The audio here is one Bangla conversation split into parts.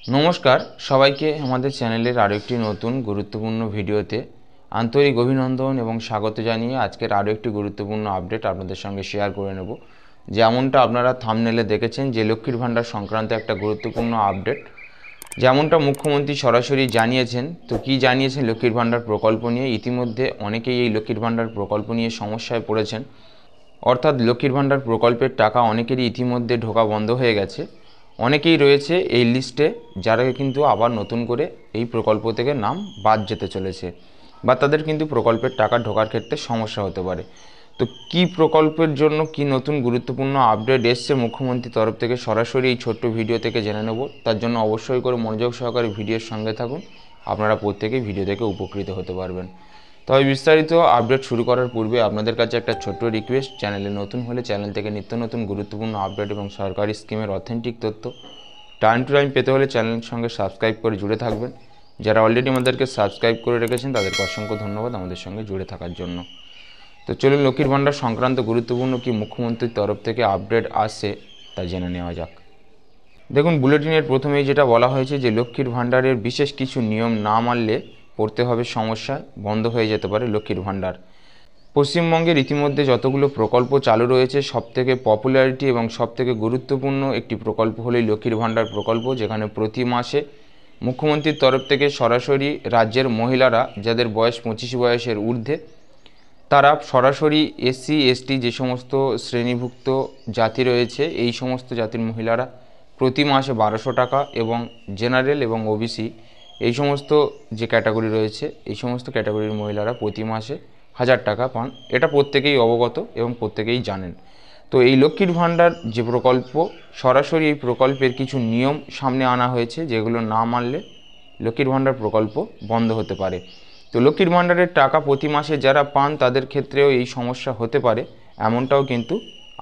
নমস্কার সবাইকে আমাদের চ্যানেলের আরও একটি নতুন গুরুত্বপূর্ণ ভিডিওতে আন্তরিক অভিনন্দন এবং স্বাগত জানিয়ে আজকের আরও একটি গুরুত্বপূর্ণ আপডেট আপনাদের সঙ্গে শেয়ার করে নেব। যেমনটা আপনারা থাম্বনেলে দেখেছেন যে লক্ষ্মীর ভাণ্ডার সংক্রান্ত একটা গুরুত্বপূর্ণ আপডেট, যেমনটা মুখ্যমন্ত্রী সরাসরি জানিয়েছেন। তো কি জানিয়েছেন লক্ষ্মীর ভাণ্ডার প্রকল্প নিয়ে? ইতিমধ্যে অনেকেই এই লক্ষ্মীর ভাণ্ডার প্রকল্প নিয়ে সমস্যায় পড়েছেন, অর্থাৎ লক্ষ্মীর ভাণ্ডার প্রকল্পের টাকা অনেকেরই ইতিমধ্যে ঢোকা বন্ধ হয়ে গেছে। অনেকেই রয়েছে এই লিস্টে যারা কিন্তু আবার নতুন করে এই প্রকল্প থেকে নাম বাদ যেতে চলেছে, বা তাদের কিন্তু প্রকল্পের টাকা ঢোকার ক্ষেত্রে সমস্যা হতে পারে। তো কি প্রকল্পের জন্য কি নতুন গুরুত্বপূর্ণ আপডেট এসছে মুখ্যমন্ত্রীর তরফ থেকে সরাসরি এই ছোট্ট ভিডিও থেকে জেনে নেব। তার জন্য অবশ্যই করে মনোযোগ সহকারে ভিডিওর সঙ্গে থাকুন, আপনারা প্রত্যেকেই ভিডিও থেকে উপকৃত হতে পারবেন। তবে বিস্তারিত আপডেট শুরু করার পূর্বে আপনাদের কাছে একটা ছোট্ট রিকোয়েস্ট, চ্যানেলে নতুন হলে চ্যানেল থেকে নিত্য নতুন গুরুত্বপূর্ণ আপডেট এবং সরকারি স্কিমের অথেন্টিক তথ্য টাইম টু টাইম পেতে হলে চ্যানেলের সঙ্গে সাবস্ক্রাইব করে জুড়ে থাকবেন। যারা অলরেডি আমাদেরকে সাবস্ক্রাইব করে রেখেছেন তাদেরকে অসংখ্য ধন্যবাদ আমাদের সঙ্গে জুড়ে থাকার জন্য। তো চলুন লক্ষ্মীর ভাণ্ডার সংক্রান্ত গুরুত্বপূর্ণ কি মুখ্যমন্ত্রীর তরফ থেকে আপডেট আসছে তা জেনে নেওয়া যাক। দেখুন, বুলেটিনের প্রথমেই যেটা বলা হয়েছে যে লক্ষ্মীর ভাণ্ডারের বিশেষ কিছু নিয়ম না মানলে পড়তে হবে সমস্যায়, বন্ধ হয়ে যেতে পারে লক্ষ্মীর ভাণ্ডার। পশ্চিমবঙ্গের ইতিমধ্যে যতগুলো প্রকল্প চালু রয়েছে সবথেকে পপুলারিটি এবং সবথেকে গুরুত্বপূর্ণ একটি প্রকল্প হলো লক্ষ্মীর ভাণ্ডার প্রকল্প, যেখানে প্রতি মাসে মুখ্যমন্ত্রীর তরফ থেকে সরাসরি রাজ্যের মহিলারা যাদের বয়স 25 বয়সের ঊর্ধ্বে, তারা সরাসরি এসসি এসটি যে সমস্ত শ্রেণীভুক্ত জাতি রয়েছে এই সমস্ত জাতির মহিলারা প্রতি মাসে 1200 টাকা, এবং জেনারেল এবং ওবিসি এই সমস্ত যে ক্যাটাগরি রয়েছে এই সমস্ত ক্যাটাগরির মহিলারা প্রতি মাসে 1000 টাকা পান। এটা প্রত্যেকেই অবগত এবং প্রত্যেকেই জানেন। তো এই লক্ষ্মীর ভাণ্ডার যে প্রকল্প, সরাসরি এই প্রকল্পের কিছু নিয়ম সামনে আনা হয়েছে যেগুলো না মানলে লক্ষ্মীর ভাণ্ডার প্রকল্প বন্ধ হতে পারে। তো লক্ষ্মীর ভাণ্ডারের টাকা প্রতি মাসে যারা পান তাদের ক্ষেত্রেও এই সমস্যা হতে পারে, এমনটাও কিন্তু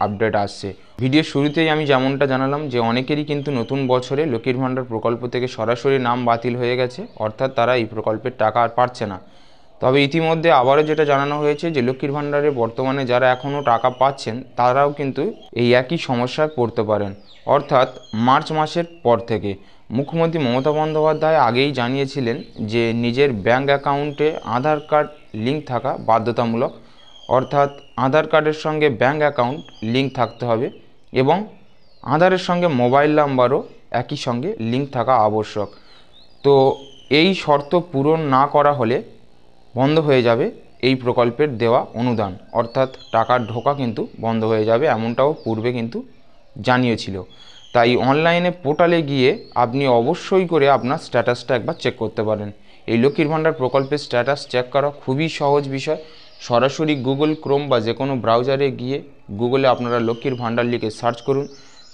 আপডেট আসছে। ভিডিওর শুরুতেই আমি যেমনটা জানালাম যে অনেকেরই কিন্তু নতুন বছরে লক্ষ্মীর ভাণ্ডার প্রকল্প থেকে সরাসরি নাম বাতিল হয়ে গেছে, অর্থাৎ তারা এই প্রকল্পের টাকা আর পাচ্ছে না। তবে ইতিমধ্যে আবারও যেটা জানানো হয়েছে যে লক্ষ্মীর ভাণ্ডারে বর্তমানে যারা এখনও টাকা পাচ্ছেন তারাও কিন্তু এই একই সমস্যায় পড়তে পারেন, অর্থাৎ মার্চ মাসের পর থেকে। মুখ্যমন্ত্রী মমতা বন্দ্যোপাধ্যায় আগেই জানিয়েছিলেন যে নিজের ব্যাঙ্ক অ্যাকাউন্টে আধার কার্ড লিঙ্ক থাকা বাধ্যতামূলক, অর্থাৎ আধার কার্ডের সঙ্গে ব্যাঙ্ক অ্যাকাউন্ট লিঙ্ক থাকতে হবে এবং আধারের সঙ্গে মোবাইল নাম্বারও একই সঙ্গে লিঙ্ক থাকা আবশ্যক। তো এই শর্ত পূরণ না করা হলে বন্ধ হয়ে যাবে এই প্রকল্পের দেওয়া অনুদান, অর্থাৎ টাকার ঢোকা কিন্তু বন্ধ হয়ে যাবে, এমনটাও পূর্বে কিন্তু জানিয়েছিল। তাই অনলাইনে পোর্টালে গিয়ে আপনি অবশ্যই করে আপনার স্ট্যাটাসটা একবার চেক করতে পারেন। এই লক্ষ্মীর ভাণ্ডার প্রকল্পের স্ট্যাটাস চেক করা খুবই সহজ বিষয়। সরাসরি গুগল ক্রোম বা যে কোনো ব্রাউজারে গিয়ে গুগলে আপনারা লক্ষ্মীর ভাণ্ডার লিখে সার্চ করুন।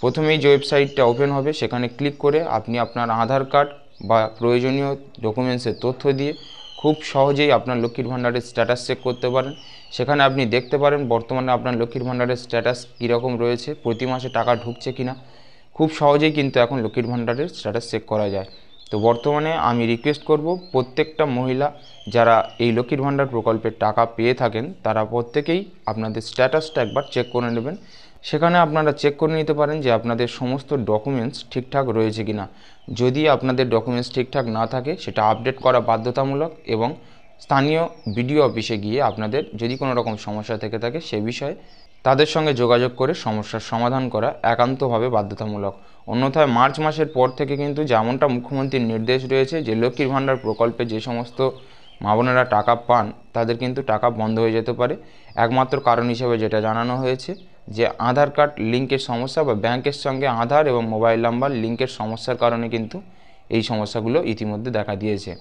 প্রথমেই যে ওয়েবসাইটটা ওপেন হবে সেখানে ক্লিক করে আপনি আপনার আধার কার্ড বা প্রয়োজনীয় ডকুমেন্টসের তথ্য দিয়ে খুব সহজেই আপনার লক্ষ্মীর ভাণ্ডারের স্ট্যাটাস চেক করতে পারেন। সেখানে আপনি দেখতে পারেন বর্তমানে আপনার লক্ষ্মীর ভাণ্ডারের স্ট্যাটাস কীরকম রয়েছে, প্রতি মাসে টাকা ঢুকছে কিনা। খুব সহজেই কিন্তু এখন লক্ষ্মীর ভাণ্ডারের স্ট্যাটাস চেক করা যায়। তো বর্তমানে আমি রিকোয়েস্ট করব প্রত্যেকটা মহিলা যারা এই লক্ষ্মীর ভাণ্ডার প্রকল্পের টাকা পেয়ে থাকেন তারা প্রত্যেকেই আপনাদের স্ট্যাটাসটা একবার চেক করে নেবেন। সেখানে আপনারা চেক করে নিতে পারেন যে আপনাদের সমস্ত ডকুমেন্টস ঠিকঠাক রয়েছে কিনা। যদি আপনাদের ডকুমেন্টস ঠিকঠাক না থাকে সেটা আপডেট করা বাধ্যতামূলক, এবং স্থানীয় বিডিও অফিসে গিয়ে আপনাদের যদি কোনো রকম সমস্যা থেকে থাকে সে বিষয়ে তাদের সঙ্গে যোগাযোগ করে সমস্যার সমাধান করা একান্তভাবে বাধ্যতামূলক। অন্যথায় মার্চ মাসের পর থেকে কিন্তু যেমনটা মুখ্যমন্ত্রীর নির্দেশ রয়েছে যে লক্ষ্মীর ভাণ্ডার প্রকল্পে যে সমস্ত মা বোনেরা টাকা পান তাদের কিন্তু টাকা বন্ধ হয়ে যেতে পারে। একমাত্র কারণ হিসেবে যেটা জানানো হয়েছে যে আধার কার্ড লিঙ্কের সমস্যা বা ব্যাংকের সঙ্গে আধার এবং মোবাইল নাম্বার লিঙ্কের সমস্যার কারণে কিন্তু এই সমস্যাগুলো ইতিমধ্যে দেখা দিয়েছে।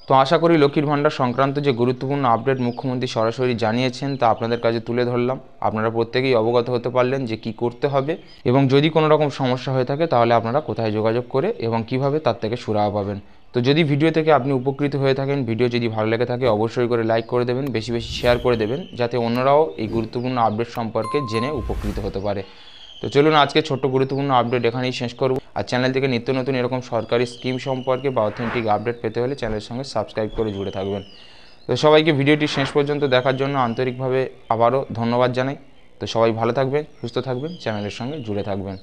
তো আশা করি লক্ষ্মীর ভাণ্ডার সংক্রান্ত যে গুরুত্বপূর্ণ আপডেট মুখ্যমন্ত্রী সরাসরি জানিয়েছেন তা আপনাদের কাছে তুলে ধরলাম। আপনারা প্রত্যেকেই অবগত হতে পারলেন যে কি করতে হবে, এবং যদি কোনো রকম সমস্যা হয়ে থাকে তাহলে আপনারা কোথায় যোগাযোগ করে এবং কিভাবে তার থেকে সুরাহা পাবেন। তো যদি ভিডিও থেকে আপনি উপকৃত হয়ে থাকেন, ভিডিও যদি ভালো লেগে থাকে অবশ্যই করে লাইক করে দেবেন, বেশি বেশি শেয়ার করে দেবেন যাতে অন্যরাও এই গুরুত্বপূর্ণ আপডেট সম্পর্কে জেনে উপকৃত হতে পারে। তো চলুন আজকে ছোট্ট গুরুত্বপূর্ণ আপডেট এখানেই শেষ করব। আর চ্যানেল থেকে নিত্য নতুন এরকম সরকারি স্কিম সম্পর্কে বা অথেন্টিক আপডেট পেতে হলে চ্যানেলের সঙ্গে সাবস্ক্রাইব করে জুড়ে থাকবেন। তো সবাইকে ভিডিওটি শেষ পর্যন্ত দেখার জন্য আন্তরিকভাবে আবারও ধন্যবাদ জানাই। তো সবাই ভালো থাকবেন, সুস্থ থাকবেন, চ্যানেলের সঙ্গে জুড়ে থাকবেন।